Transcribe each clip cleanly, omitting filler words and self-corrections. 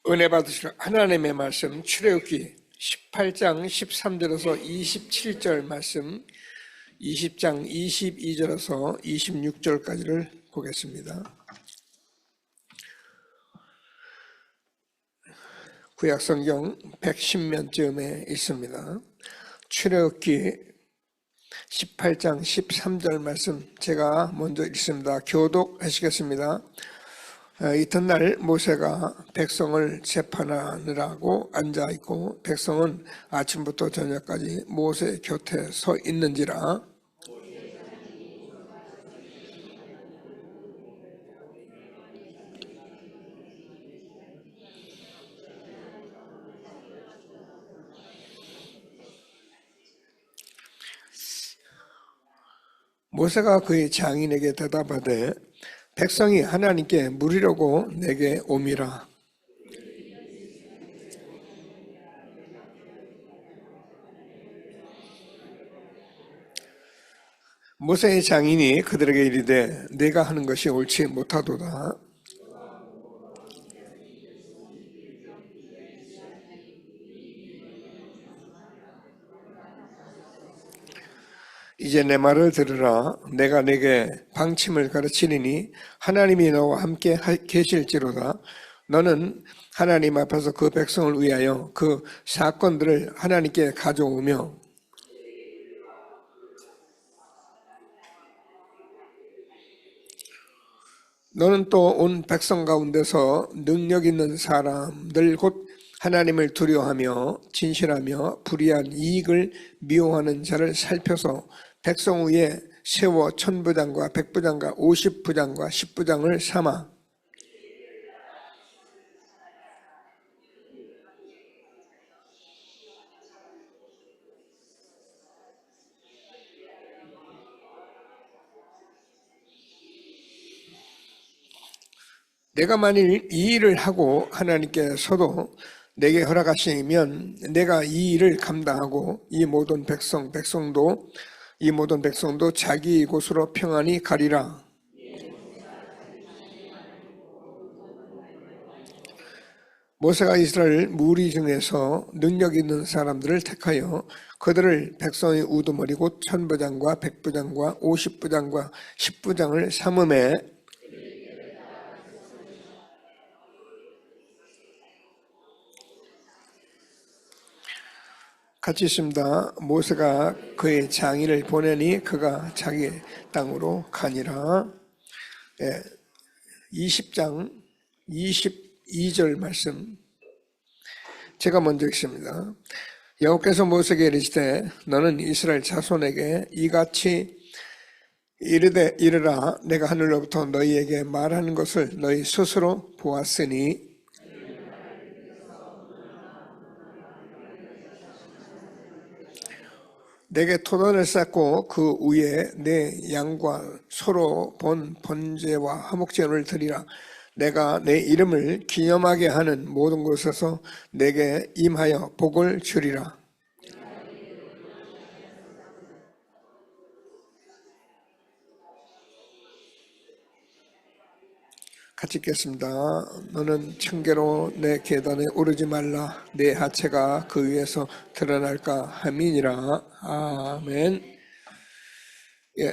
은혜 받으실 하나님의 말씀 출애굽기 18장 13절에서 27절 말씀, 20장 22절에서 26절까지를 보겠습니다. 구약성경 110면쯤에 있습니다. 출애굽기 18장 13절 말씀 제가 먼저 읽습니다. 교독하시겠습니다. 이튿날 모세가 백성을 재판하느라고 앉아있고 백성은 아침부터 저녁까지 모세 곁에 서 있는지라. 모세가 그의 장인에게 대답하되 백성이 하나님께 물으려고 내게 오미라. 모세의 장인이 그들에게 이르되 내가 하는 것이 옳지 못하도다. 이제 내 말을 들으라. 내가 내게 방침을 가르치리니 하나님이 너와 함께 계실지로다. 너는 하나님 앞에서 그 백성을 위하여 그 사건들을 하나님께 가져오며 너는 또 온 백성 가운데서 능력 있는 사람들 곧 하나님을 두려워하며 진실하며 불의한 이익을 미워하는 자를 살펴서 백성 위에 세워 천부장과 백부장과 50부장과 10부장을 삼아 내가 만일 이 일을 하고 하나님께서도 내게 허락하시면 내가 이 일을 감당하고 이 모든 백성도 자기 곳으로 평안히 가리라. 모세가 이스라엘 무리 중에서 능력 있는 사람들을 택하여 그들을 백성의 우두머리 곧 천부장과 백부장과 50부장과 10부장을 삼음에 같이 있습니다. 모세가 그의 장인을 보내니 그가 자기 땅으로 가니라. 20장 22절 말씀 제가 먼저 읽습니다. 여호와께서 모세에게 이르시되 너는 이스라엘 자손에게 이같이 이르라. 내가 하늘로부터 너희에게 말하는 것을 너희 스스로 보았으니 내게 토단을 쌓고 그 위에 내 양과 소로 본 번제와 화목제물을 드리라. 내가 내 이름을 기념하게 하는 모든 곳에서 내게 임하여 복을 주리라. 같이 읽겠습니다. 너는 청계로 내 계단에 오르지 말라. 내 하체가 그 위에서 드러날까 함이니라. 아멘.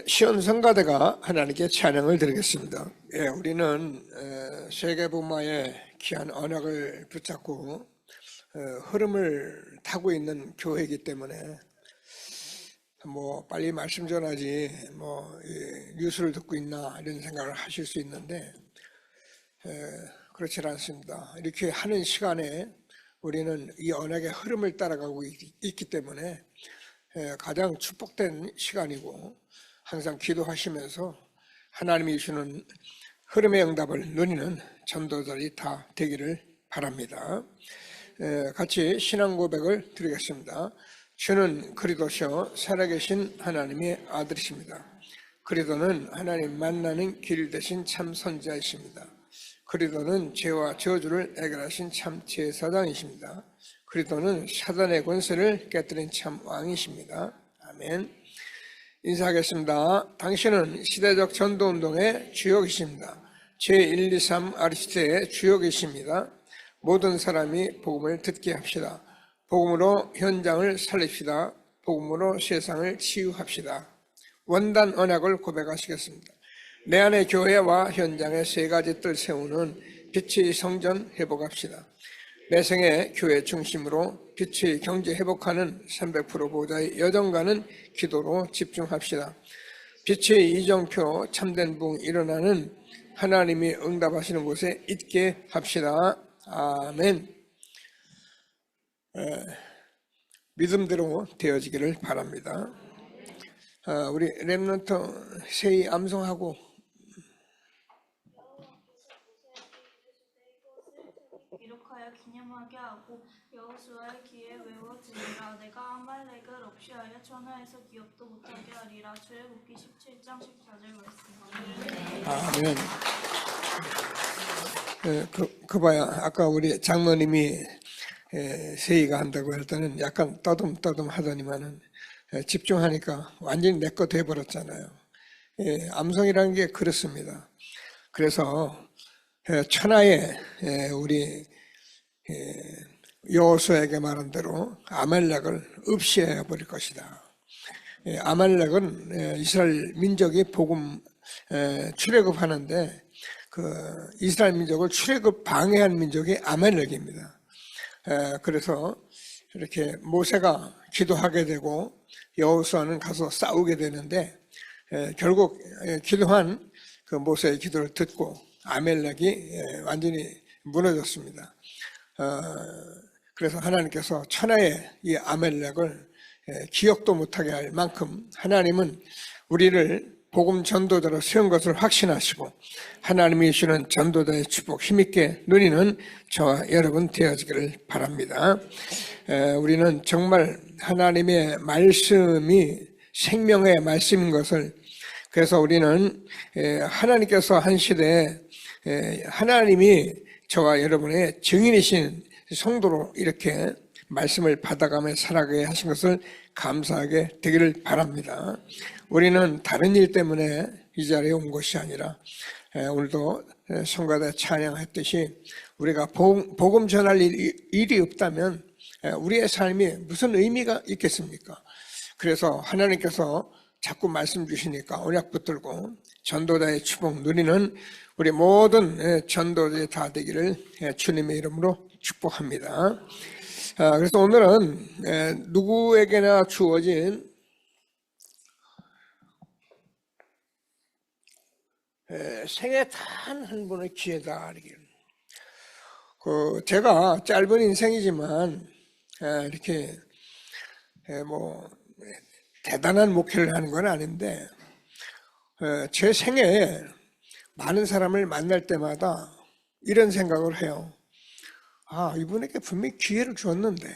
시온 성가대가 하나님께 찬양을 드리겠습니다. 우리는 세계복음화의 귀한 언약을 붙잡고 흐름을 타고 있는 교회이기 때문에 빨리 말씀 전하지 뉴스를 듣고 있나 이런 생각을 하실 수 있는데 그렇지 않습니다. 이렇게 하는 시간에 우리는 이 언약의 흐름을 따라가고 있기 때문에 가장 축복된 시간이고 항상 기도하시면서 하나님이 주시는 흐름의 응답을 누리는 전도자들이 다 되기를 바랍니다. 같이 신앙 고백을 드리겠습니다. 주는 그리스도시요 살아계신 하나님의 아들이십니다. 그리스도는 하나님 만나는 길 되신 참 선지자이십니다. 그리스도는 죄와 저주를 해결하신 참 제사장이십니다. 그리스도는 사단의 권세를 깨뜨린 참 왕이십니다. 아멘. 인사하겠습니다. 당신은 시대적 전도운동의 주역이십니다. 제1, 2, 3 아리스트의 주역이십니다. 모든 사람이 복음을 듣게 합시다. 복음으로 현장을 살립시다. 복음으로 세상을 치유합시다. 원단 언약을 고백하시겠습니다. 내 안의 교회와 현장에 세 가지 뜰 세우는 빛의 성전 회복합시다. 내 생애 교회 중심으로 빛의 경제 회복하는 300% 보호자의 여정가는 기도로 집중합시다. 빛의 이정표 참된 부흥 일어나는 하나님이 응답하시는 곳에 있게 합시다. 아멘. 믿음대로 되어지기를 바랍니다. 우리 렘넌트 세이 암송하고 기록하여 기념하게 하고 여호수아의 귀에 외워지리라. 내가 아말렉을 없이하여 천하에서 기업도 못하게 하리라. 출애굽기 17장 14절 말씀. 아멘. 그 봐요. 아까 우리 장로님이 세이가 한다고 할 때는 약간 떠듬떠듬 하더니만은 집중하니까 완전히 내 거 돼버렸잖아요. 암송이라는 게 그렇습니다. 그래서 천하에 우리 여호수아에게 말한 대로 아말렉을 없이해 버릴 것이다. 아말렉은 이스라엘 민족이 복음 출애굽하는데 그 이스라엘 민족을 출애굽 방해한 민족이 아말렉입니다. 그래서 이렇게 모세가 기도하게 되고 여호수아는 가서 싸우게 되는데 결국 기도한 그 모세의 기도를 듣고 아말렉이 완전히 무너졌습니다. 그래서 하나님께서 천하에 이 아말렉을 기억도 못하게 할 만큼 하나님은 우리를 복음 전도자로 세운 것을 확신하시고 하나님이 주시는 전도자의 축복 힘있게 누리는 저와 여러분 되어지기를 바랍니다. 우리는 정말 하나님의 말씀이 생명의 말씀인 것을, 그래서 우리는 하나님께서 한 시대에 하나님이 저와 여러분의 증인이신 성도로 이렇게 말씀을 받아가며 살아가게 하신 것을 감사하게 되기를 바랍니다. 우리는 다른 일 때문에 이 자리에 온 것이 아니라 오늘도 성가대 찬양했듯이 우리가 복음 전할 일이 없다면 우리의 삶이 무슨 의미가 있겠습니까? 그래서 하나님께서 자꾸 말씀 주시니까 언약 붙들고 전도자의 축복 누리는 우리 모든 전도자의 다 되기를 주님의 이름으로 축복합니다. 그래서 오늘은 누구에게나 주어진 생애 단 한 번의 기회다. 제가 짧은 인생이지만 이렇게 뭐 대단한 목회를 하는 건 아닌데 제 생애에 많은 사람을 만날 때마다 이런 생각을 해요. 이분에게 분명히 기회를 줬는데,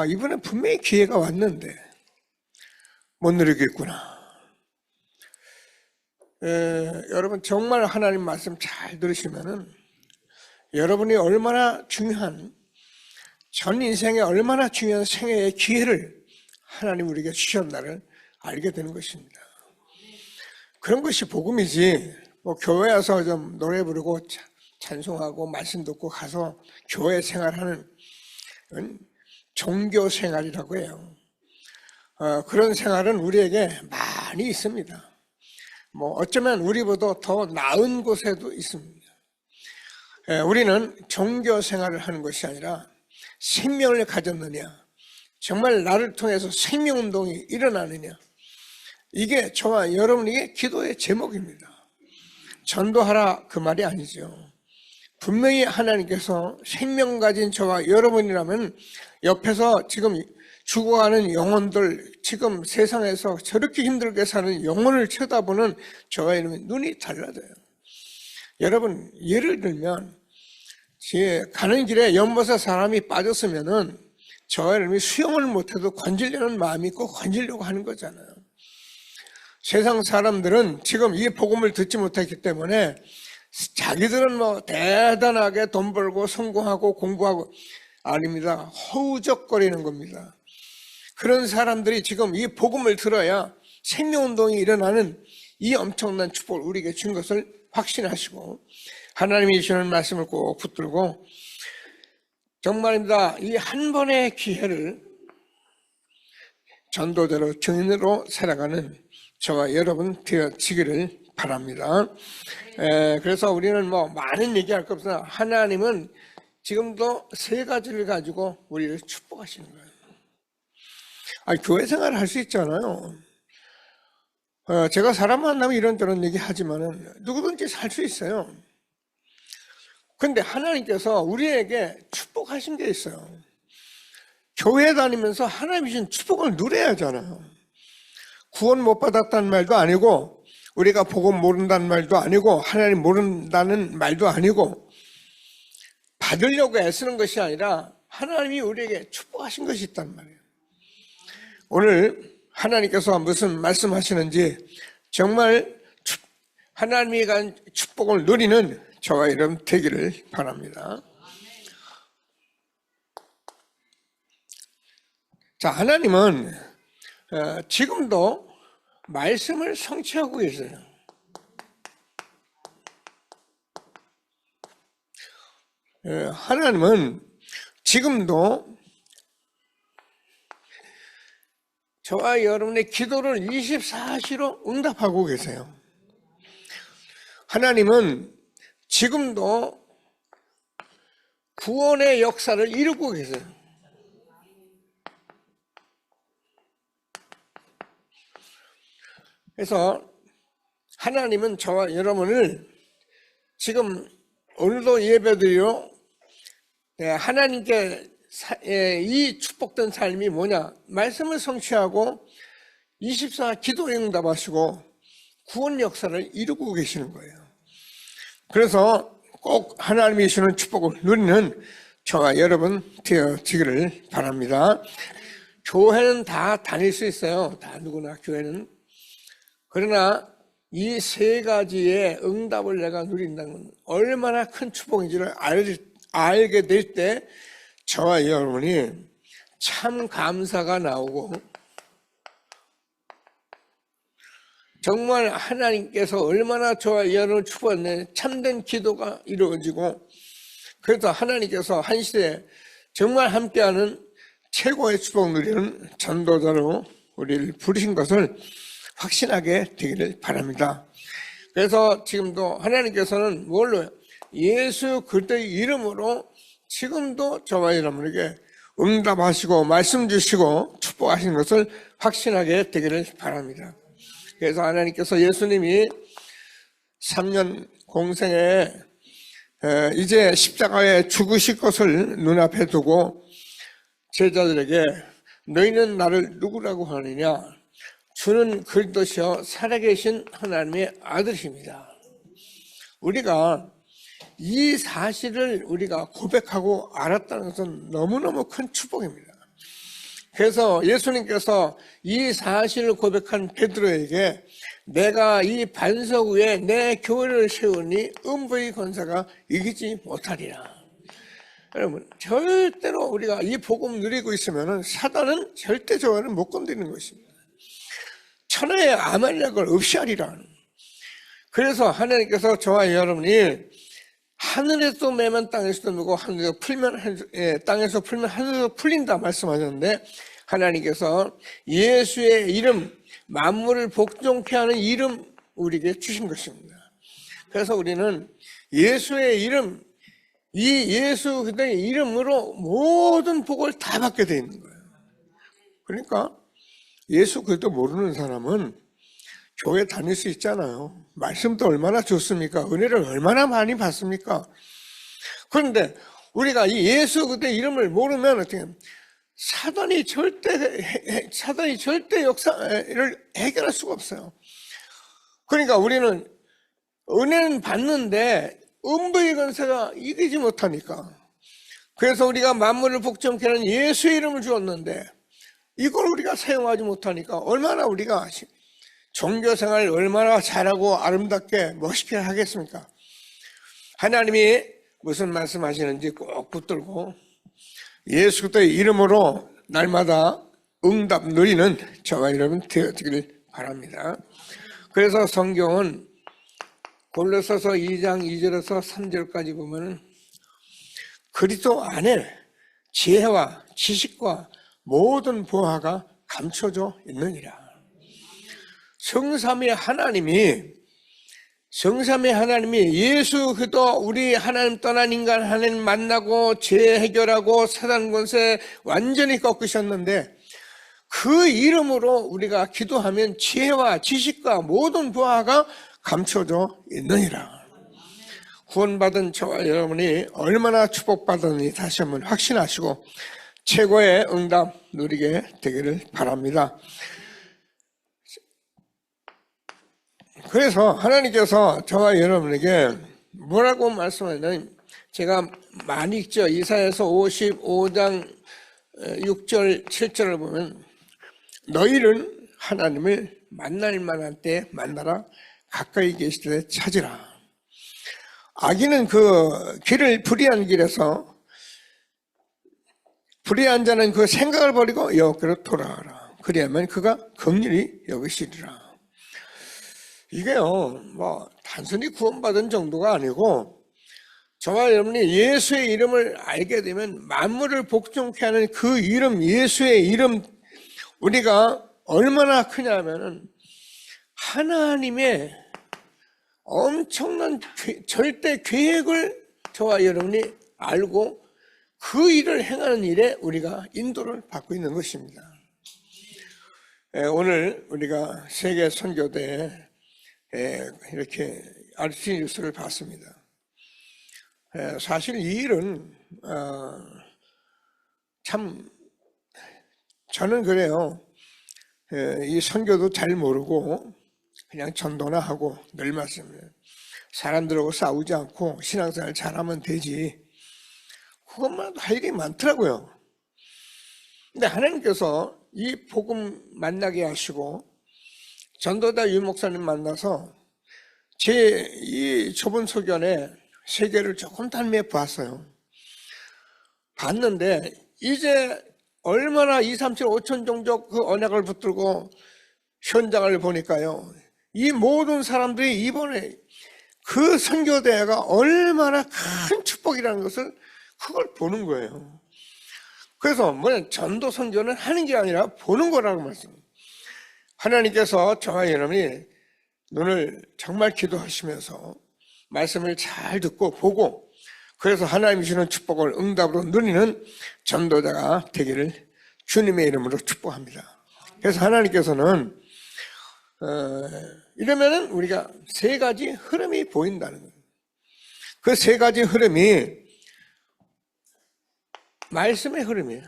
이분은 분명히 기회가 왔는데 못 누리겠구나. 여러분 정말 하나님 말씀 잘 들으시면은 여러분이 얼마나 중요한, 전 인생에 얼마나 중요한 생애의 기회를 하나님 우리에게 주셨나를 알게 되는 것입니다. 그런 것이 복음이지, 뭐 교회 와서 좀 노래 부르고 찬송하고 말씀 듣고 가서 교회 생활하는 종교 생활이라고 해요. 그런 생활은 우리에게 많이 있습니다. 뭐 어쩌면 우리보다 더 나은 곳에도 있습니다. 우리는 종교 생활을 하는 것이 아니라 생명을 가졌느냐, 정말 나를 통해서 생명운동이 일어나느냐, 이게 저와 여러분에게 기도의 제목입니다. 전도하라 그 말이 아니죠. 분명히 하나님께서 생명 가진 저와 여러분이라면 옆에서 지금 죽어가는 영혼들, 지금 세상에서 저렇게 힘들게 사는 영혼을 쳐다보는 저와 여러분 눈이 달라져요. 여러분 예를 들면 가는 길에 연못에 사람이 빠졌으면은 저와 여러분이 수영을 못해도 건지려는 마음이 있고 건지려고 하는 거잖아요. 세상 사람들은 지금 이 복음을 듣지 못했기 때문에 자기들은 뭐 대단하게 돈 벌고 성공하고 공부하고, 아닙니다. 허우적거리는 겁니다. 그런 사람들이 지금 이 복음을 들어야 생명운동이 일어나는 이 엄청난 축복을 우리에게 준 것을 확신하시고, 하나님이 주시는 말씀을 꼭 붙들고 정말입니다. 이 한 번의 기회를 전도자로 증인으로 살아가는 저와 여러분 되어지기를 바랍니다. 그래서 우리는 뭐 많은 얘기할 거 없으나 하나님은 지금도 세 가지를 가지고 우리를 축복하시는 거예요. 교회 생활을 할 수 있잖아요. 제가 사람 만나면 이런저런 얘기 하지만은 누구든지 살 수 있어요. 근데 하나님께서 우리에게 축복하신 게 있어요. 교회 다니면서 하나님이 주신 축복을 누려야 하잖아요. 구원 못 받았다는 말도 아니고 우리가 복음 모른다는 말도 아니고 하나님 모른다는 말도 아니고 받으려고 애쓰는 것이 아니라 하나님이 우리에게 축복하신 것이 있단 말이에요. 오늘 하나님께서 무슨 말씀하시는지 정말 하나님이 간 축복을 누리는 저와 여러분 되기를 바랍니다. 자, 하나님은 지금도 말씀을 성취하고 계세요. 하나님은 지금도 저와 여러분의 기도를 24시로 응답하고 계세요. 하나님은 지금도 구원의 역사를 이루고 계세요. 그래서 하나님은 저와 여러분을 지금 오늘도 예배드려 하나님께 이 축복된 삶이 뭐냐? 말씀을 성취하고 24 기도에 응답하시고 구원 역사를 이루고 계시는 거예요. 그래서 꼭 하나님이 주시는 축복을 누리는 저와 여러분 되어지기를 바랍니다. 교회는 다 다닐 수 있어요. 다 누구나 교회는. 그러나 이 세 가지의 응답을 내가 누린다는 건 얼마나 큰 축복인지를 알게 될 때 저와 여러분이 참 감사가 나오고 정말 하나님께서 얼마나 저와 여러분을 축복했네 참된 기도가 이루어지고 그래서 하나님께서 한 시대에 정말 함께하는 최고의 축복 누리는 전도자로 우리를 부르신 것을 확신하게 되기를 바랍니다. 그래서 지금도 하나님께서는 뭘로요? 예수 그리스도의 이름으로 지금도 저와 여러분에게 응답하시고 말씀 주시고 축복하시는 것을 확신하게 되기를 바랍니다. 그래서 하나님께서 예수님이 3년 공생에 이제 십자가에 죽으실 것을 눈앞에 두고 제자들에게 너희는 나를 누구라고 하느냐? 주는 그리스도시요 살아계신 하나님의 아들이십니다. 우리가 이 사실을 우리가 고백하고 알았다는 것은 너무너무 큰 축복입니다. 그래서 예수님께서 이 사실을 고백한 베드로에게 내가 이 반석 위에 내 교회를 세우니 음부의 권세가 이기지 못하리라. 여러분 절대로 우리가 이 복음 누리고 있으면 사단은 절대 저와를 못 건드리는 것입니다. 천하의 아말렉을 없이하리라. 그래서 하나님께서 저와 여러분이 하늘에서 매면 땅에서도 매고 하늘에서 풀면 땅에서 풀면 하늘에서 풀린다 말씀하셨는데 하나님께서 예수의 이름 만물을 복종케 하는 이름 우리에게 주신 것입니다. 그래서 우리는 예수의 이름 이 예수 그의 이름으로 모든 복을 다 받게 되어 있는 거예요. 그러니까 예수 그리스도 모르는 사람은 교회 다닐 수 있잖아요. 말씀도 얼마나 좋습니까? 은혜를 얼마나 많이 받습니까? 그런데 우리가 이 예수 그리스도의 이름을 모르면 어떻게 사단이 절대 역사를 해결할 수가 없어요. 그러니까 우리는 은혜는 받는데 음부의 권세가 이기지 못하니까 그래서 우리가 만물을 복종케 하는 예수의 이름을 주었는데 이걸 우리가 사용하지 못하니까 얼마나 우리가 종교생활을 얼마나 잘하고 아름답게 멋있게 하겠습니까? 하나님이 무슨 말씀하시는지 꼭 붙들고 예수 그리스도의 이름으로 날마다 응답 누리는 저와 여러분 되어지기를 바랍니다. 그래서 성경은 골로새서 2장 2절에서 3절까지 보면은 그리스도 안에 지혜와 지식과 모든 보화가 감춰져 있느니라. 성삼위 하나님이 예수 그리스도 우리 하나님 떠난 인간 하나님 만나고 죄 해결하고 사단 권세 완전히 꺾으셨는데 그 이름으로 우리가 기도하면 지혜와 지식과 모든 보화가 감춰져 있느니라. 구원받은 저와 여러분이 얼마나 축복받았는지 다시 한번 확신하시고 최고의 응답 누리게 되기를 바랍니다. 그래서 하나님께서 저와 여러분에게 뭐라고 말씀하냐면 제가 많이 읽죠. 이사야서 55장 6절 7절을 보면 너희는 하나님을 만날 만한 때 만나라 가까이 계실 때 찾으라. 악인은 그 길을 불의한 길에서 불의한 자는 그 생각을 버리고 여호와께로 돌아가라. 그리하면 그가 긍휼히 여기시리라. 이게요, 단순히 구원받은 정도가 아니고, 저와 여러분이 예수의 이름을 알게 되면 만물을 복종케 하는 그 이름, 예수의 이름, 우리가 얼마나 크냐면은, 하나님의 엄청난 절대 계획을 저와 여러분이 알고 그 일을 행하는 일에 우리가 인도를 받고 있는 것입니다. 오늘 우리가 세계 선교대에 이렇게 RT 뉴스를 봤습니다. 사실 이 일은 참 저는 그래요. 이 선교도 잘 모르고 그냥 전도나 하고 늘 말씀해요. 사람들하고 싸우지 않고 신앙생활 잘하면 되지. 그것만 할 일이 많더라고요. 근데 하나님께서 이 복음 만나게 하시고 전도자 유 목사님 만나서 제 이 좁은 소견에 세계를 조금 탐미해 보았어요. 봤는데 이제 얼마나 2, 3, 7, 5천 종족 그 언약을 붙들고 현장을 보니까요. 이 모든 사람들이 이번에 그 선교대회가 얼마나 큰 축복이라는 것을 그걸 보는 거예요. 그래서 전도 선교는 하는 게 아니라 보는 거라고 말씀합니다. 하나님께서 저와 여러분이 눈을 정말 기도하시면서 말씀을 잘 듣고 보고 그래서 하나님이 주는 축복을 응답으로 누리는 전도자가 되기를 주님의 이름으로 축복합니다. 그래서 하나님께서는 이러면은 우리가 세 가지 흐름이 보인다는 거예요. 그 세 가지 흐름이 말씀의 흐름이에요.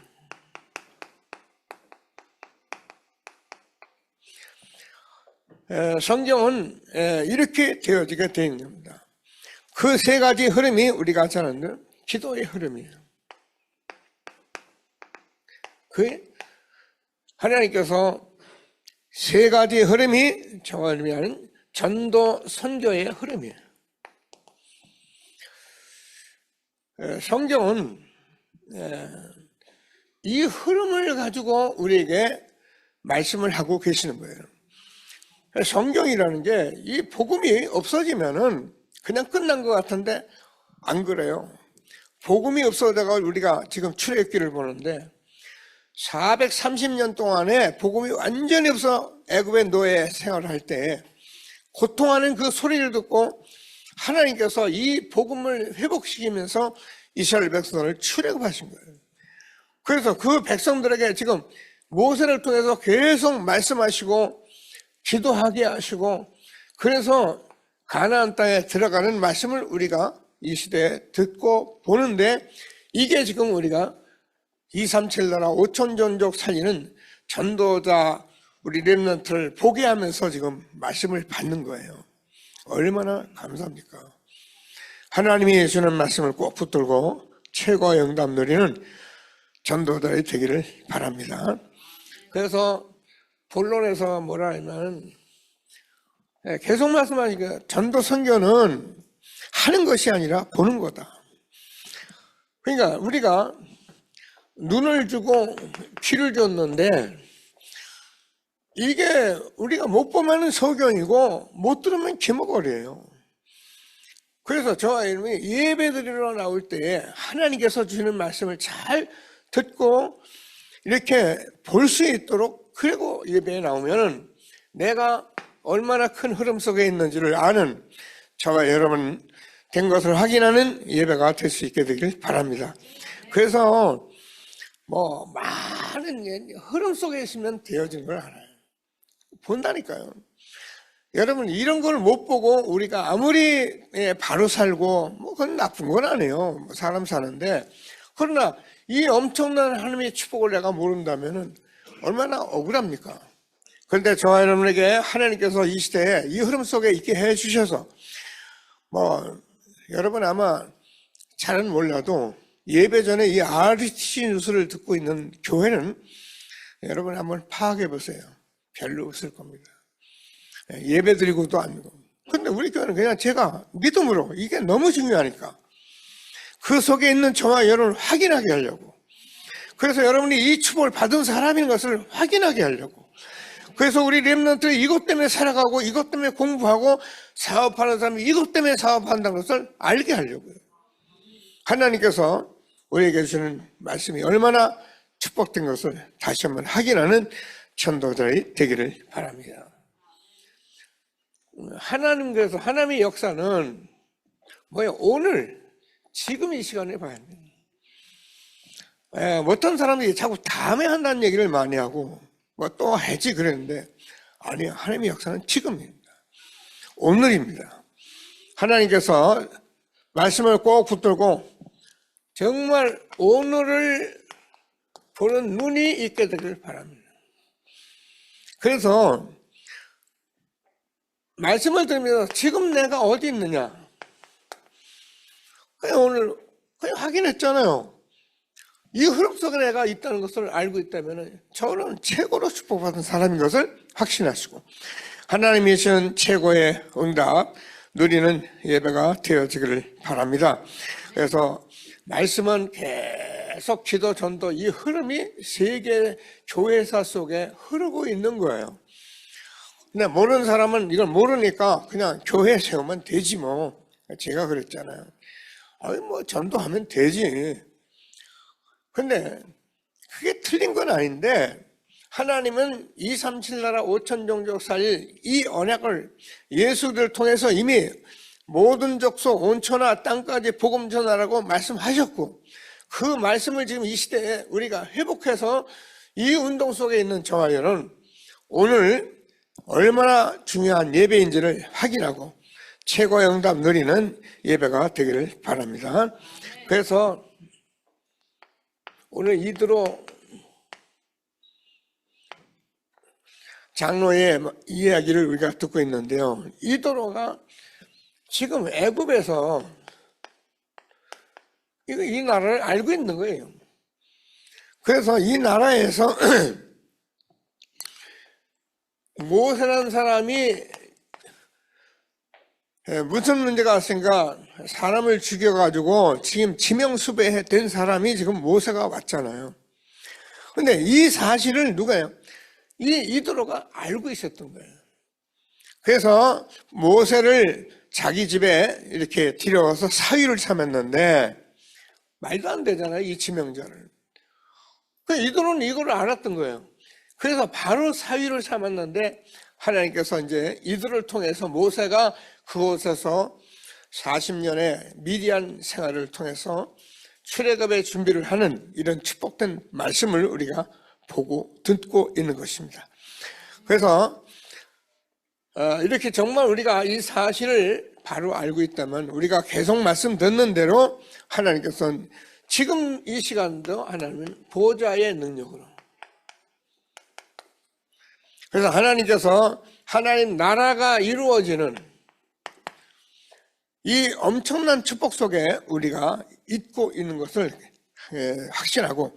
성경은 이렇게 되어지게 되어 있는 겁니다. 그 세 가지 흐름이 우리가 잘 아는 기도의 흐름이에요. 하나님께서 세 가지 흐름이 저와 의미하는 전도 선교의 흐름이에요. 성경은 이 흐름을 가지고 우리에게 말씀을 하고 계시는 거예요. 성경이라는 게 이 복음이 없어지면은 그냥 끝난 것 같은데 안 그래요. 복음이 없어져가 우리가 지금 출애굽기를 보는데 430년 동안에 복음이 완전히 없어 애굽의 노예 생활을 할 때 고통하는 그 소리를 듣고 하나님께서 이 복음을 회복시키면서 이스라엘 백성을 출애굽하신 거예요. 그래서 그 백성들에게 지금 모세를 통해서 계속 말씀하시고 기도하게 하시고 그래서 가나안 땅에 들어가는 말씀을 우리가 이 시대에 듣고 보는데 이게 지금 우리가 237 나라 5천 종족 살리는 전도자 우리 렘넌트를 보게 하면서 지금 말씀을 받는 거예요. 얼마나 감사합니까? 하나님이 주는 말씀을 꼭 붙들고 최고의 응답 누리는 전도자들이 되기를 바랍니다. 그래서 본론에서 뭐라 하면 계속 말씀하니까 전도 선교는 하는 것이 아니라 보는 거다. 그러니까 우리가 눈을 주고 귀를 줬는데 이게 우리가 못 보면은 소경이고 못 들으면 기먹거리예요. 그래서 저와 여러분이 예배드리러 나올 때 하나님께서 주시는 말씀을 잘 듣고 이렇게 볼 수 있도록, 그리고 예배에 나오면은 내가 얼마나 큰 흐름 속에 있는지를 아는 저와 여러분 된 것을 확인하는 예배가 될 수 있게 되길 바랍니다. 그래서 뭐 많은 흐름 속에 있으면 되어진 걸 알아요. 본다니까요. 여러분 이런 걸 못 보고 우리가 아무리 바로 살고 뭐 그건 나쁜 건 아니에요. 사람 사는데, 그러나 이 엄청난 하나님의 축복을 내가 모른다면은 얼마나 억울합니까? 그런데 저와 여러분에게 하나님께서 이 시대에 이 흐름 속에 있게 해 주셔서, 뭐 여러분 아마 잘은 몰라도 예배 전에 이 RTC 뉴스를 듣고 있는 교회는 여러분 한번 파악해 보세요. 별로 없을 겁니다. 예배 드리고도 아니고. 근데 우리 교회는 그냥 제가 믿음으로, 이게 너무 중요하니까 그 속에 있는 저와 여러분을 확인하게 하려고, 그래서 여러분이 이 축복을 받은 사람인 것을 확인하게 하려고, 그래서 우리 렘넌트 이것 때문에 살아가고 이것 때문에 공부하고 사업하는 사람이 이것 때문에 사업한다는 것을 알게 하려고요. 하나님께서 우리에게 주시는 말씀이 얼마나 축복된 것을 다시 한번 확인하는 전도자들이 되기를 바랍니다. 하나님께서, 하나님의 역사는 뭐예요? 오늘 지금 이 시간에 봐야 돼요. 어떤 사람들이 자꾸 다음에 한다는 얘기를 많이 하고 뭐 또 해지 그랬는데, 아니요, 하나님의 역사는 지금입니다. 오늘입니다. 하나님께서 말씀을 꼭 붙들고 정말 오늘을 보는 눈이 있게 되길 바랍니다. 그래서 말씀을 들으면서 지금 내가 어디 있느냐, 그냥 오늘 그냥 확인했잖아요. 이 흐름 속에 내가 있다는 것을 알고 있다면 저는 최고로 축복받은 사람인 것을 확신하시고 하나님이 주신 최고의 응답 누리는 예배가 되어지기를 바랍니다. 그래서 말씀은 계속 기도, 전도, 이 흐름이 세계 교회사 속에 흐르고 있는 거예요. 근데 모르는 사람은 이걸 모르니까 그냥 교회 세우면 되지 뭐. 제가 그랬잖아요. 아니 뭐 전도하면 되지. 근데 그게 틀린 건 아닌데, 하나님은 237 나라 5천 종족 살릴 이 언약을 예수를 통해서 이미 모든 족속 온천하 땅까지 복음 전하라고 말씀하셨고, 그 말씀을 지금 이 시대에 우리가 회복해서 이 운동 속에 있는 저와 여러분, 오늘 얼마나 중요한 예배인지를 확인하고 최고의 응답 누리는 예배가 되기를 바랍니다. 그래서 오늘 이드로 장로의 이야기를 우리가 듣고 있는데요. 이드로가 지금 애굽에서 이 나라를 알고 있는 거예요. 그래서 이 나라에서 모세라는 사람이 무슨 문제가 왔으니까 사람을 죽여가지고 지금 지명수배된 사람이 지금 모세가 왔잖아요. 근데 이 사실을 누가요? 이드로가 알고 있었던 거예요. 그래서 모세를 자기 집에 이렇게 데려와서 사위를 삼았는데, 말도 안 되잖아요, 이 지명자를. 이드로는 이걸 알았던 거예요. 그래서 바로 사위를 삼았는데, 하나님께서 이제 이들을 통해서 모세가 그곳에서 40년의 미디안 생활을 통해서 출애굽의 준비를 하는 이런 축복된 말씀을 우리가 보고 듣고 있는 것입니다. 그래서 이렇게 정말 우리가 이 사실을 바로 알고 있다면 우리가 계속 말씀 듣는 대로 하나님께서는 지금 이 시간도 하나님은 보좌의 능력으로, 그래서 하나님께서 하나님 나라가 이루어지는 이 엄청난 축복 속에 우리가 있고 있는 것을 확신하고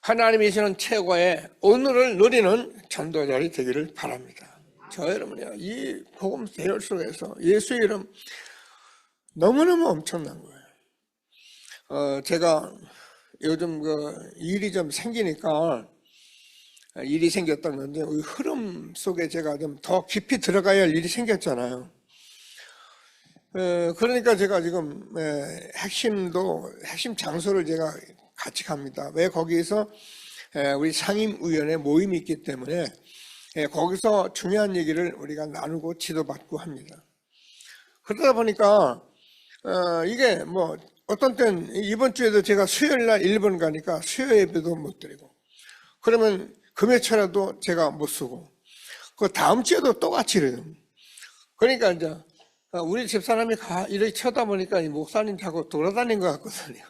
하나님이 주시는 최고의 오늘을 누리는 전도자들이 되기를 바랍니다. 저 여러분이요, 이 복음 대열 속에서 예수의 이름 너무너무 엄청난 거예요. 제가 요즘 일이 좀 생기니까, 일이 생겼던 건데 이 흐름 속에 제가 좀 더 깊이 들어가야 할 일이 생겼잖아요. 그러니까 제가 지금 핵심 장소를 제가 같이 갑니다. 왜 거기에서 우리 상임위원회 모임이 있기 때문에 거기서 중요한 얘기를 우리가 나누고 지도받고 합니다. 그러다 보니까 이게 뭐 어떤 때는 이번 주에도 제가 수요일 날 일본 가니까 수요 예배도 못 드리고, 그러면 금요일차라도 제가 못 쓰고, 그 다음 주에도 똑같이 이래요. 그러니까 이제 우리 집사람이 이렇게 쳐다보니까 이 목사님 자꾸 돌아다닌 것 같거든요.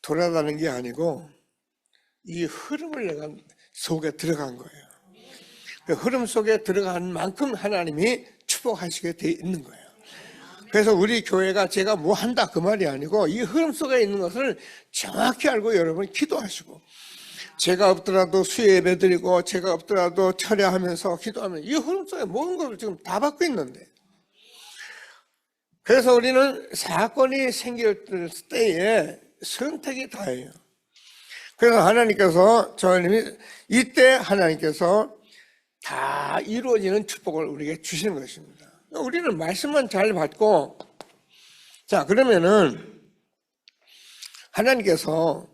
돌아다니는 게 아니고 이 흐름을 내가 속에 들어간 거예요. 그 흐름 속에 들어간 만큼 하나님이 축복하시게 돼 있는 거예요. 그래서 우리 교회가 제가 뭐 한다 그 말이 아니고 이 흐름 속에 있는 것을 정확히 알고 여러분 기도하시고, 제가 없더라도 수요 예배 드리고 제가 없더라도 철야하면서 기도하면 이 흐름 속에 모든 것을 지금 다 받고 있는데, 그래서 우리는 사건이 생길 때에 선택이 다예요. 그래서 하나님께서 저희님이 이때 하나님께서 다 이루어지는 축복을 우리에게 주시는 것입니다. 우리는 말씀만 잘 받고, 자 그러면은 하나님께서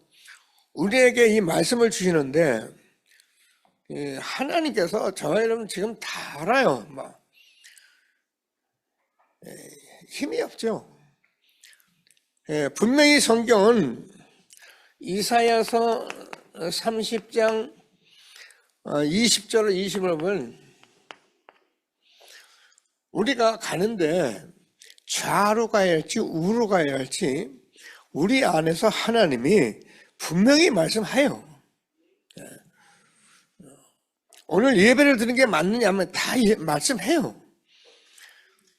우리에게 이 말씀을 주시는데, 하나님께서 저와 여러분 지금 다 알아요. 힘이 없죠. 분명히 성경은 이사야서 30장 20절 20을 보면 우리가 가는데 좌로 가야 할지 우로 가야 할지 우리 안에서 하나님이 분명히 말씀해요. 오늘 예배를 드리는 게 맞느냐 하면 다 말씀해요.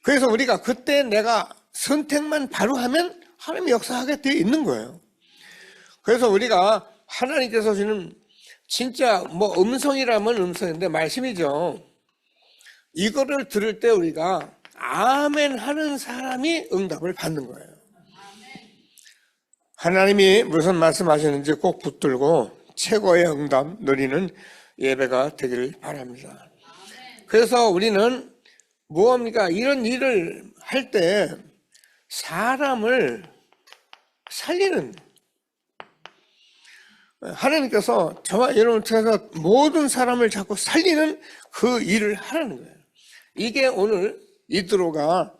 그래서 우리가 그때 내가 선택만 바로 하면 하나님이 역사하게 되어 있는 거예요. 그래서 우리가 하나님께서 주는 진짜 뭐 음성이라면 음성인데 말씀이죠. 이거를 들을 때 우리가 아멘 하는 사람이 응답을 받는 거예요. 하나님이 무슨 말씀하시는지 꼭 붙들고 최고의 응답 누리는 예배가 되기를 바랍니다. 그래서 우리는 뭐합니까? 이런 일을 할 때 사람을 살리는, 하나님께서 저와 여러분을 통해서 모든 사람을 자꾸 살리는 그 일을 하라는 거예요. 이게 오늘 이드로가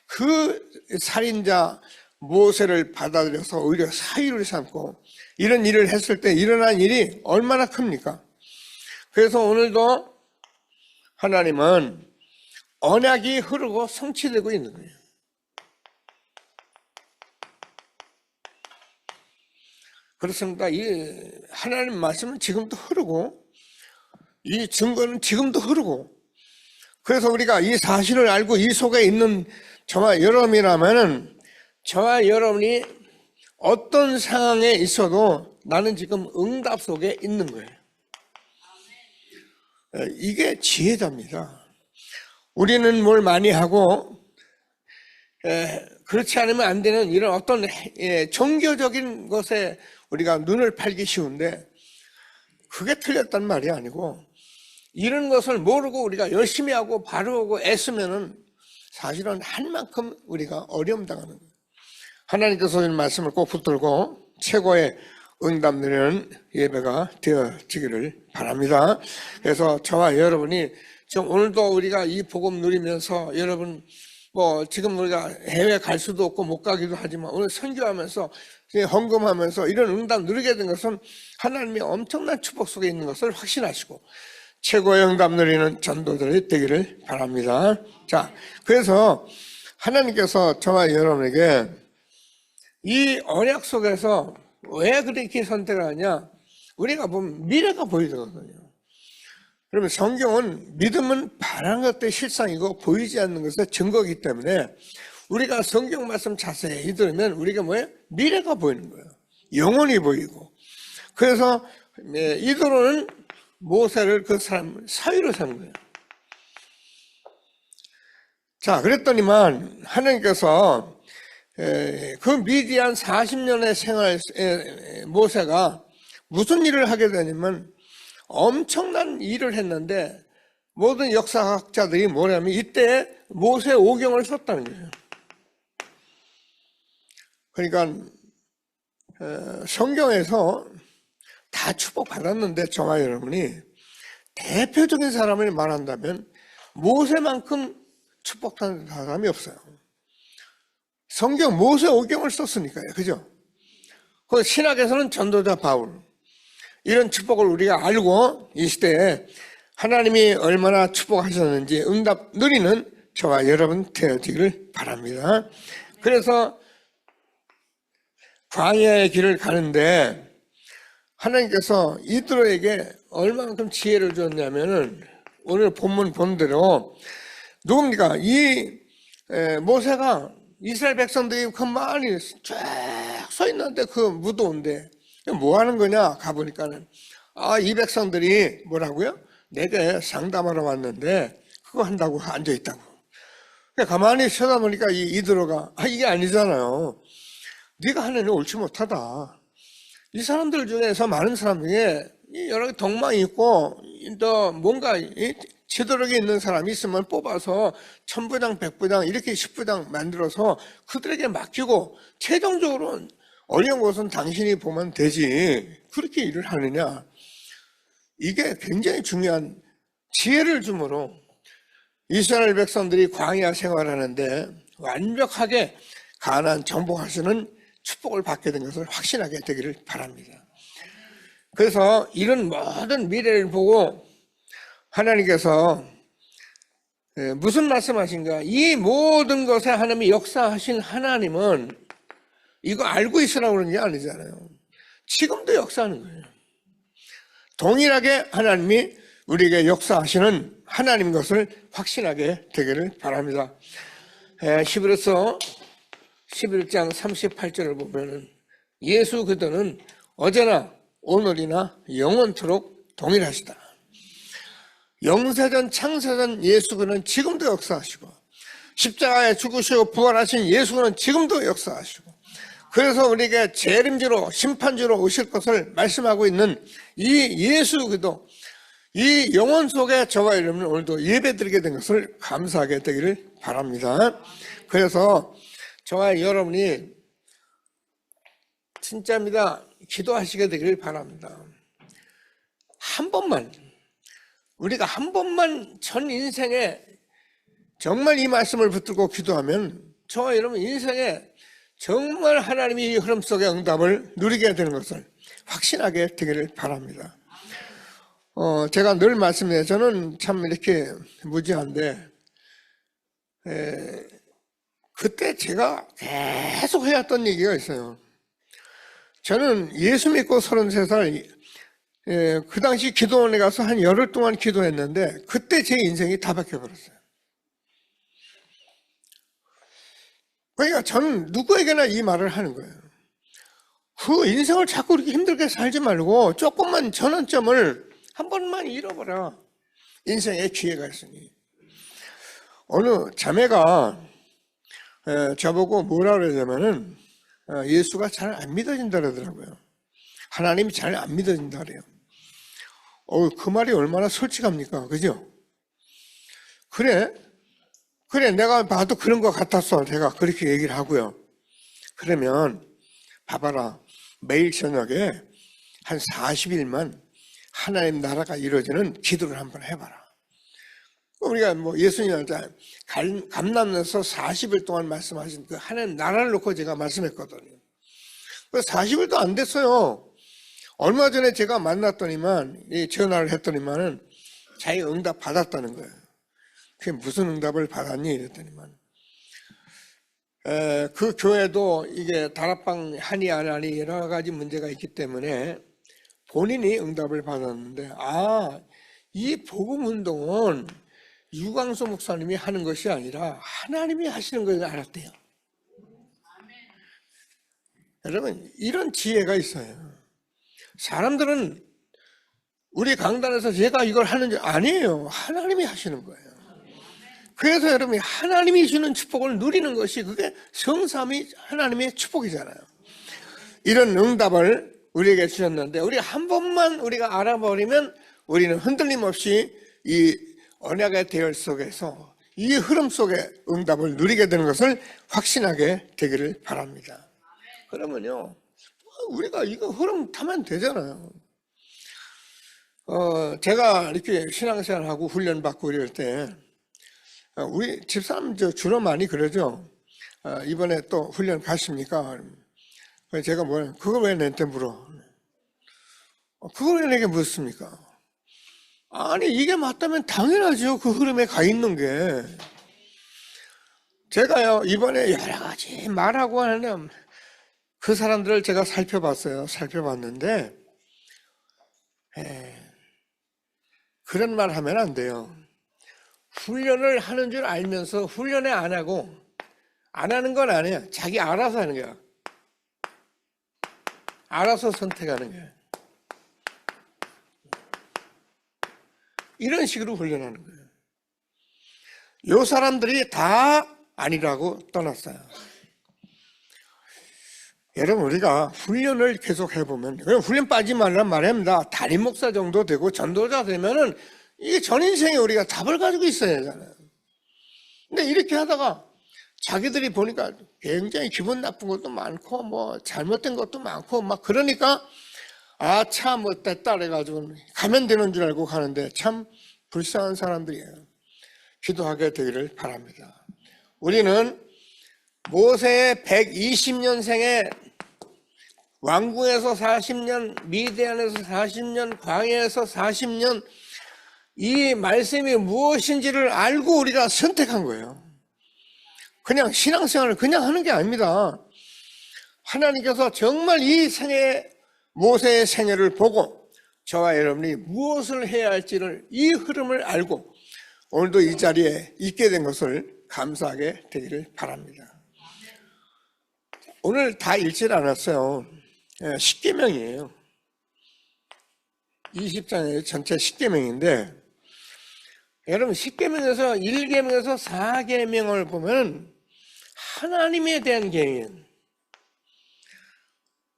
그 살인자 모세를 받아들여서 오히려 사위를 삼고 이런 일을 했을 때 일어난 일이 얼마나 큽니까? 그래서 오늘도 하나님은 언약이 흐르고 성취되고 있는 거예요. 그렇습니다. 이 하나님 말씀은 지금도 흐르고 이 증거는 지금도 흐르고, 그래서 우리가 이 사실을 알고 이 속에 있는 저와 여러분이라면은 저와 여러분이 어떤 상황에 있어도 나는 지금 응답 속에 있는 거예요. 이게 지혜자입니다. 우리는 뭘 많이 하고 그렇지 않으면 안 되는 이런 어떤 종교적인 것에 우리가 눈을 팔기 쉬운데 그게 틀렸단 말이 아니고, 이런 것을 모르고 우리가 열심히 하고 바르고 애쓰면은 사실은 할 만큼 우리가 어려움 당하는 거예요. 하나님께서 이런 말씀을 꼭 붙들고 최고의 응답 누리는 예배가 되어지기를 바랍니다. 그래서 저와 여러분이 지금 오늘도 우리가 이 복음 누리면서, 여러분 뭐 지금 우리가 해외 갈 수도 없고 못 가기도 하지만 오늘 선교하면서 헌금하면서 이런 응답 누리게 된 것은 하나님의 엄청난 축복 속에 있는 것을 확신하시고 최고의 응답 누리는 전도들이 되기를 바랍니다. 자, 그래서 하나님께서 저와 여러분에게 이 언약 속에서 왜 그렇게 선택을 하냐? 우리가 보면 미래가 보이거든요. 그러면 성경은 믿음은 바라는 것들의 실상이고 보이지 않는 것의 증거이기 때문에 우리가 성경 말씀 자세히 들으면 우리가 뭐예요? 미래가 보이는 거예요. 영원히 보이고. 그래서 이드로는 모세를 그 사람 사위로 삼은 거예요. 자, 그랬더니만 하나님께서 그 미디안 40년의 생활 모세가 무슨 일을 하게 되냐면 엄청난 일을 했는데 모든 역사학자들이 뭐냐면 이때 모세 오경을 썼다는 거예요. 그러니까 성경에서 다 축복받았는데 저와 여러분이 대표적인 사람을 말한다면 모세만큼 축복받은 사람이 없어요. 성경 모세 오경을 썼으니까요. 그죠? 그 신학에서는 전도자 바울. 이런 축복을 우리가 알고 이 시대에 하나님이 얼마나 축복하셨는지 응답 누리는 저와 여러분 되어지기를 바랍니다. 그래서 광야의 길을 가는데 하나님께서 이드로에게 얼마만큼 지혜를 줬냐면은 오늘 본문 본대로 누굽니까? 이 모세가 이스라엘 백성들이 그 많이 쫙 서 있는데 그 무더운데 뭐 하는 거냐 가보니까는 이 백성들이 뭐라고요? 내게 상담하러 왔는데 그거 한다고 앉아 있다고. 가만히 쳐다보니까 이드로가 이게 아니잖아요. 네가 하는 일 옳지 못하다. 이 사람들 중에서 많은 사람 중에 여러 개 덕망이 있고 또 뭔가 지도력이 있는 사람이 있으면 뽑아서 1000부장, 100부장 이렇게 10부장 만들어서 그들에게 맡기고 최종적으로 어려운 것은 당신이 보면 되지. 그렇게 일을 하느냐. 이게 굉장히 중요한 지혜를 주므로 이스라엘 백성들이 광야 생활하는데 완벽하게 가나안 정복하시는 축복을 받게 된 것을 확신하게 되기를 바랍니다. 그래서 이런 모든 미래를 보고 하나님께서 무슨 말씀하신가? 이 모든 것에 하나님이 역사하신 하나님은 이거 알고 있으라고 그러는 게 아니잖아요. 지금도 역사하는 거예요. 동일하게 하나님이 우리에게 역사하시는 하나님 것을 확신하게 되기를 바랍니다. 히브리서 11장 38절을 보면은 예수 그리스도는 어제나 오늘이나 영원토록 동일하시다. 영세전 창세전 예수 그는 지금도 역사하시고 십자가에 죽으시고 부활하신 예수 그는 지금도 역사하시고 그래서 우리에게 재림주로 심판주로 오실 것을 말씀하고 있는 이 예수 그리스도 이 영혼 속에 저와 여러분은 오늘도 예배드리게 된 것을 감사하게 되기를 바랍니다. 그래서 저와 여러분이 진짜입니다. 기도하시게 되기를 바랍니다. 한 번만 우리가 한 번만 전 인생에 정말 이 말씀을 붙들고 기도하면 저와 여러분 인생에 정말 하나님이 이 흐름 속의 응답을 누리게 되는 것을 확신하게 되기를 바랍니다. 제가 늘 말씀드려요. 저는 참 이렇게 무지한데 그때 제가 계속 해왔던 얘기가 있어요. 저는 예수 믿고 33살 그 당시 기도원에 가서 한 열흘 동안 기도했는데 그때 제 인생이 다 바뀌어버렸어요. 그러니까 저는 누구에게나 이 말을 하는 거예요. 그 인생을 자꾸 이렇게 힘들게 살지 말고 조금만 전환점을 한 번만 잃어버려. 인생에 기회가 있으니. 어느 자매가 저보고 뭐라 그러냐면은 예수가 잘 안 믿어진다 그러더라고요. 하나님이 잘 안 믿어진다 그래요. 그 말이 얼마나 솔직합니까? 그죠? 그래 내가 봐도 그런 것 같았어. 제가 그렇게 얘기를 하고요. 그러면 봐봐라. 매일 저녁에 한 40일만 하나님 나라가 이루어지는 기도를 한번 해봐라. 우리가 뭐 예수님한테 감람에서 40일 동안 말씀하신 그 하나님 나라를 놓고 제가 말씀했거든요. 40일도 안 됐어요. 얼마 전에 제가 만났더니만 전화를 했더니만은 자기 응답 받았다는 거예요. 그게 무슨 응답을 받았니? 이랬더니만 그 교회도 이게 다락방 하니 안 하니 여러 가지 문제가 있기 때문에 본인이 응답을 받았는데 이 복음운동은 유광수 목사님이 하는 것이 아니라 하나님이 하시는 것을 알았대요. 여러분 이런 지혜가 있어요. 사람들은 우리 강단에서 제가 이걸 하는지 아니에요. 하나님이 하시는 거예요. 그래서 여러분이 하나님이 주는 축복을 누리는 것이 그게 성삼위 하나님의 축복이잖아요. 이런 응답을 우리에게 주셨는데 우리 한 번만 우리가 알아버리면 우리는 흔들림 없이 이 언약의 대열 속에서 이 흐름 속에 응답을 누리게 되는 것을 확신하게 되기를 바랍니다. 그러면요, 우리가 이거 흐름 타면 되잖아요. 제가 이렇게 신앙생활하고 훈련받고 이럴 때, 우리 집사람 주로 많이 그러죠. 이번에 또 훈련 가십니까? 제가 그걸 왜 내한테 물어? 그걸 왜 내게 묻습니까? 아니, 이게 맞다면 당연하죠. 그 흐름에 가 있는 게. 제가요, 이번에 여러 가지 말하고 하는 그 사람들을 제가 살펴봤어요. 살펴봤는데, 그런 말 하면 안 돼요. 훈련을 하는 줄 알면서 훈련을 안 하고, 안 하는 건 아니에요. 자기 알아서 하는 거야. 알아서 선택하는 거야. 이런 식으로 훈련하는 거예요. 요 사람들이 다 아니라고 떠났어요. 여러분, 우리가 훈련을 계속 해보면, 훈련 빠지지 말란 말입니다. 담임 목사 정도 되고 전도자 되면은 이게 전 인생에 우리가 답을 가지고 있어야 하잖아요. 근데 이렇게 하다가 자기들이 보니까 굉장히 기분 나쁜 것도 많고, 뭐 잘못된 것도 많고, 막 그러니까, 참, 됐다, 그래가지고 가면 되는 줄 알고 가는데 참 불쌍한 사람들이에요. 기도하게 되기를 바랍니다. 우리는 모세의 120년생의 왕궁에서 40년, 미디안에서 40년, 광야에서 40년, 이 말씀이 무엇인지를 알고 우리가 선택한 거예요. 그냥 신앙생활을 그냥 하는 게 아닙니다. 하나님께서 정말 이 생애, 모세의 생애를 보고 저와 여러분이 무엇을 해야 할지를, 이 흐름을 알고 오늘도 이 자리에 있게 된 것을 감사하게 되기를 바랍니다. 오늘 다 읽질 않았어요. 10계명이에요. 20장의 전체 10계명인데, 여러분 10계명에서 1계명에서 4계명을 보면 하나님에 대한 계명,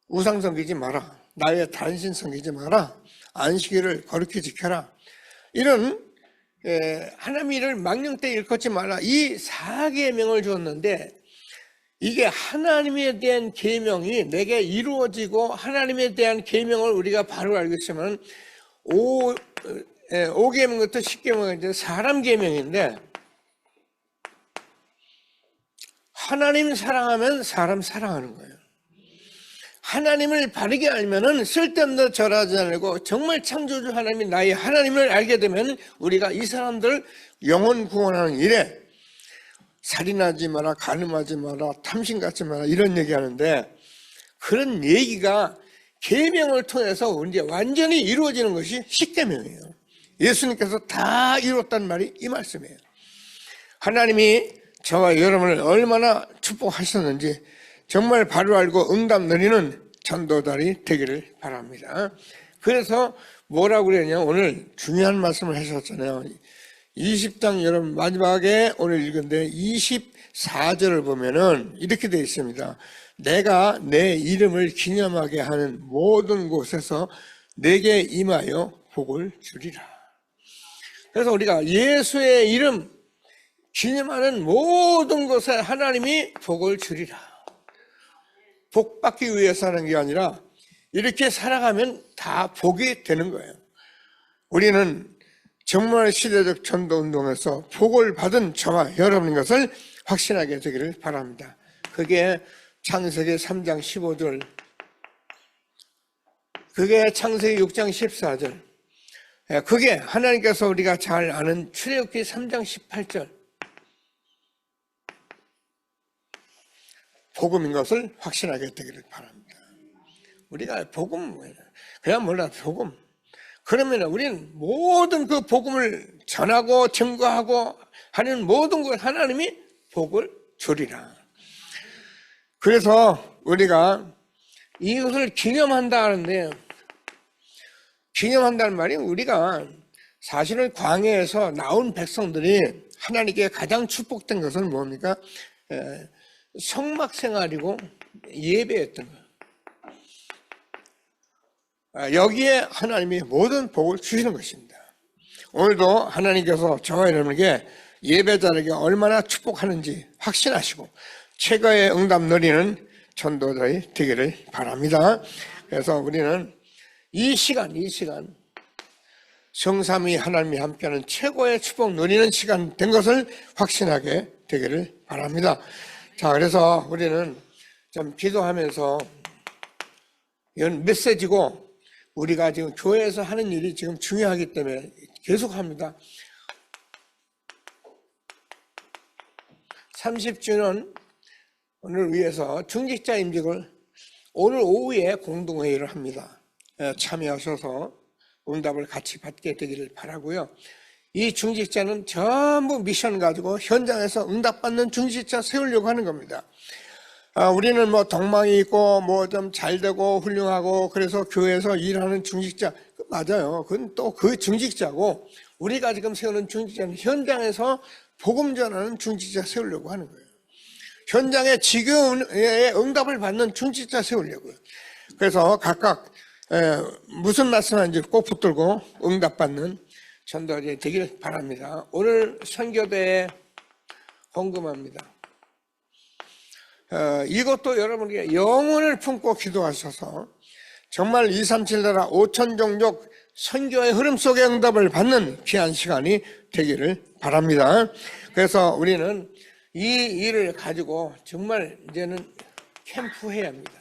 우상 섬기지 마라, 나의 단신 섬기지 마라, 안식일을 거룩히 지켜라, 이런 하나님을 망령 때 일컫지 마라, 이 4계명을 줬는데, 이게 하나님에 대한 계명이 내게 이루어지고 하나님에 대한 계명을 우리가 바로 알고 있으면 5계명부터 10계명은 이제 사람 계명인데, 하나님 사랑하면 사람 사랑하는 거예요. 하나님을 바르게 알면은 쓸데없는 절하지 않고 정말 창조주 하나님이 나의 하나님을 알게 되면 우리가 이 사람들 영혼 구원하는 일에 살인하지 마라, 간음하지 마라, 탐심 갖지 마라, 이런 얘기하는데, 그런 얘기가 계명을 통해서 이제 완전히 이루어지는 것이 10계명이에요. 예수님께서 다 이뤘다는 말이 이 말씀이에요. 하나님이 저와 여러분을 얼마나 축복하셨는지 정말 바로 알고 응답 누리는 전도자들이 되기를 바랍니다. 그래서 뭐라고 그랬냐, 오늘 중요한 말씀을 하셨잖아요. 20장 여러분 마지막에 오늘 읽은데 24절을 보면은 이렇게 되어 있습니다. 내가 내 이름을 기념하게 하는 모든 곳에서 내게 임하여 복을 주리라. 그래서 우리가 예수의 이름 기념하는 모든 곳에 하나님이 복을 주리라. 복 받기 위해서 하는 게 아니라 이렇게 살아가면 다 복이 되는 거예요. 우리는 정말 시대적 전도운동에서 복을 받은 저와 여러분인 것을 확신하게 되기를 바랍니다. 그게 창세기 3장 15절, 그게 창세기 6장 14절, 그게 하나님께서 우리가 잘 아는 출애굽기 3장 18절, 복음인 것을 확신하게 되기를 바랍니다. 우리가 복음, 그냥 몰라, 복음. 그러면 우리는 모든 그 복음을 전하고 증거하고 하는 모든 걸 하나님이 복을 주리라. 그래서 우리가 이것을 기념한다 하는데, 기념한다는 말이 우리가 사실은 광야에서 나온 백성들이 하나님께 가장 축복된 것은 뭡니까? 성막 생활이고 예배였던 거예요. 여기에 하나님이 모든 복을 주시는 것입니다. 오늘도 하나님께서 저와 여러분에게 예배자에게 얼마나 축복하는지 확신하시고 최고의 응답 누리는 전도자이 되기를 바랍니다. 그래서 우리는 이 시간 성삼위 하나님이 함께하는 최고의 축복 누리는 시간 된 것을 확신하게 되기를 바랍니다. 자, 그래서 우리는 좀 기도하면서 이건 메시지고 우리가 지금 교회에서 하는 일이 지금 중요하기 때문에 계속합니다. 30주년을 위해서 중직자 임직을 오늘 오후에 공동회의를 합니다. 참여하셔서 응답을 같이 받게 되기를 바라고요. 이 중직자는 전부 미션 가지고 현장에서 응답받는 중직자 세우려고 하는 겁니다. 우리는 뭐 덕망이 있고 뭐 좀 잘되고 훌륭하고 그래서 교회에서 일하는 중직자 맞아요. 그건 또 그 중직자고 우리가 지금 세우는 중직자는 현장에서 복음 전하는 중직자 세우려고 하는 거예요. 현장에 지교에 응답을 받는 중직자 세우려고요. 그래서 각각 무슨 말씀하는지 꼭 붙들고 응답받는 전도자 되기를 바랍니다. 오늘 선교대에 헌금합니다. 이것도 여러분에게 영혼을 품고 기도하셔서 정말 237 나라 5천 종족 선교의 흐름 속에 응답을 받는 귀한 시간이 되기를 바랍니다. 그래서 우리는 이 일을 가지고 정말 이제는 캠프해야 합니다.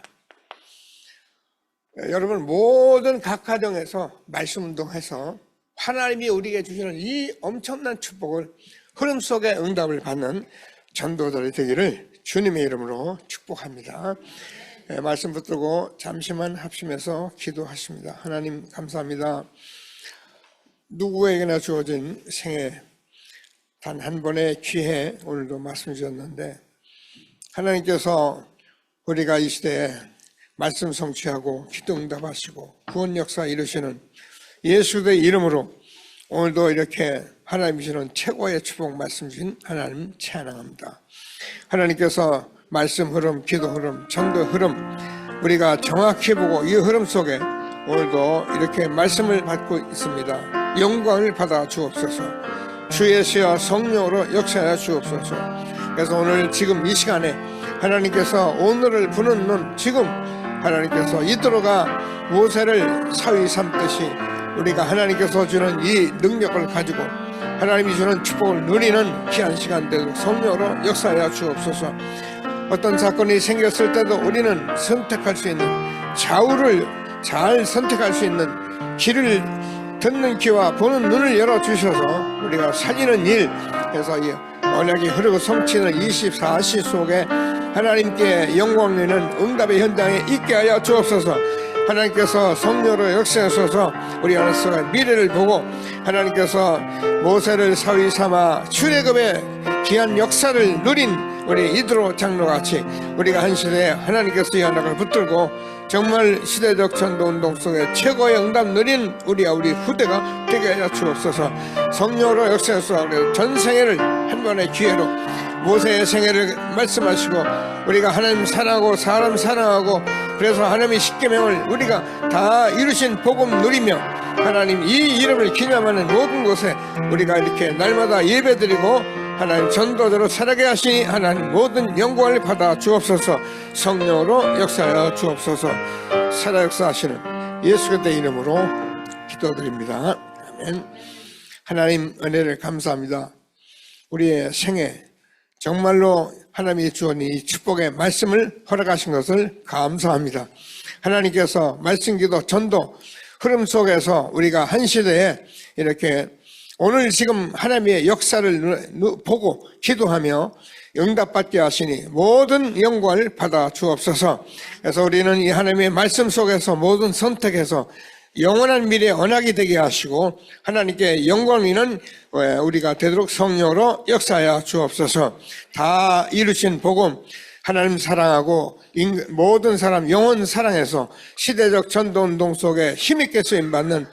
여러분 모든 각 가정에서 말씀 운동해서 하나님이 우리에게 주시는 이 엄청난 축복을 흐름 속에 응답을 받는 전도자들이 되기를 주님의 이름으로 축복합니다. 말씀 붙들고 잠시만 합심해서 기도하십니다. 하나님 감사합니다. 누구에게나 주어진 생애 단 한 번의 기회 오늘도 말씀 주셨는데 하나님께서 우리가 이 시대에 말씀 성취하고 기도 응답하시고 구원 역사 이루시는 예수의 이름으로 오늘도 이렇게 하나님 주시는 최고의 축복 말씀 주신 하나님 찬양합니다. 하나님께서 말씀 흐름, 기도 흐름, 전도 흐름 우리가 정확히 보고 이 흐름 속에 오늘도 이렇게 말씀을 받고 있습니다. 영광을 받아 주옵소서. 주 예수여 성령으로 역사하여 주옵소서. 그래서 오늘 지금 이 시간에 하나님께서 오늘을 부는 눈 지금 하나님께서 이토로가 모세를 사위 삼듯이 우리가 하나님께서 주는 이 능력을 가지고 하나님이 주는 축복을 누리는 귀한 시간 되도록 성령으로 역사하여 주옵소서. 어떤 사건이 생겼을 때도 우리는 선택할 수 있는 좌우를 잘 선택할 수 있는 길을 듣는 귀와 보는 눈을 열어주셔서 우리가 살리는 일 그래서 이 언약이 흐르고 성취는 24시 속에 하나님께 영광 내는 응답의 현장에 있게 하여 주옵소서. 하나님께서 성령으로 역사하셔서 우리 안에서 미래를 보고 하나님께서 모세를 사위 삼아 출애굽의 귀한 역사를 누린 우리 이드로 장로같이 우리가 한 시대에 하나님께서 이 언약을 붙들고 정말 시대적 전도운동 속에 최고의 응답 누린 우리 후대가 되게 하여 주옵소서. 성령으로 역사하셔서 전 생애를 한 번의 기회로 모세의 생애를 말씀하시고 우리가 하나님 사랑하고 사람 사랑하고 그래서 하나님의 십계명을 우리가 다 이루신 복음 누리며 하나님 이 이름을 기념하는 모든 곳에 우리가 이렇게 날마다 예배드리고 하나님 전도자로 살아게 하시니 하나님 모든 영광을 받아 주옵소서. 성령으로 역사하여 주옵소서. 살아 역사하시는 예수 그리스도의 이름으로 기도드립니다. 아멘. 하나님 은혜를 감사합니다. 우리의 생애 정말로 하나님이 주신 이 축복의 말씀을 허락하신 것을 감사합니다. 하나님께서 말씀기도 전도 흐름 속에서 우리가 한 시대에 이렇게 오늘 지금 하나님의 역사를 보고 기도하며 응답받게 하시니 모든 영광을 받아 주옵소서. 그래서 우리는 이 하나님의 말씀 속에서 모든 선택해서 영원한 미래의 언약이 되게 하시고 하나님께 영광이는 우리가 되도록 성령으로 역사하여 주옵소서. 다 이루신 복음 하나님 사랑하고 모든 사람 영혼 사랑해서 시대적 전도운동 속에 힘있게 쓰임받는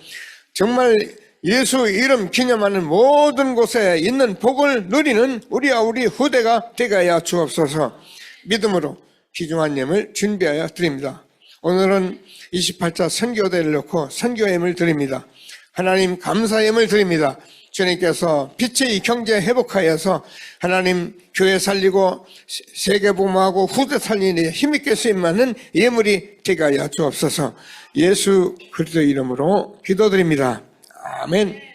정말 예수 이름 기념하는 모든 곳에 있는 복을 누리는 우리와 우리 후대가 되게 하여 주옵소서. 믿음으로 귀중한 예물 준비하여 드립니다. 오늘은 28차 선교대를 놓고 선교예물 드립니다. 하나님 감사의 예물 드립니다. 주님께서 빛의 이 경제 회복하여서 하나님 교회 살리고 세계 복음하고 후대 살리는 힘있게 쓰임받는 예물이 되게 하여 주옵소서. 예수 그리스도 이름으로 기도드립니다. 아멘.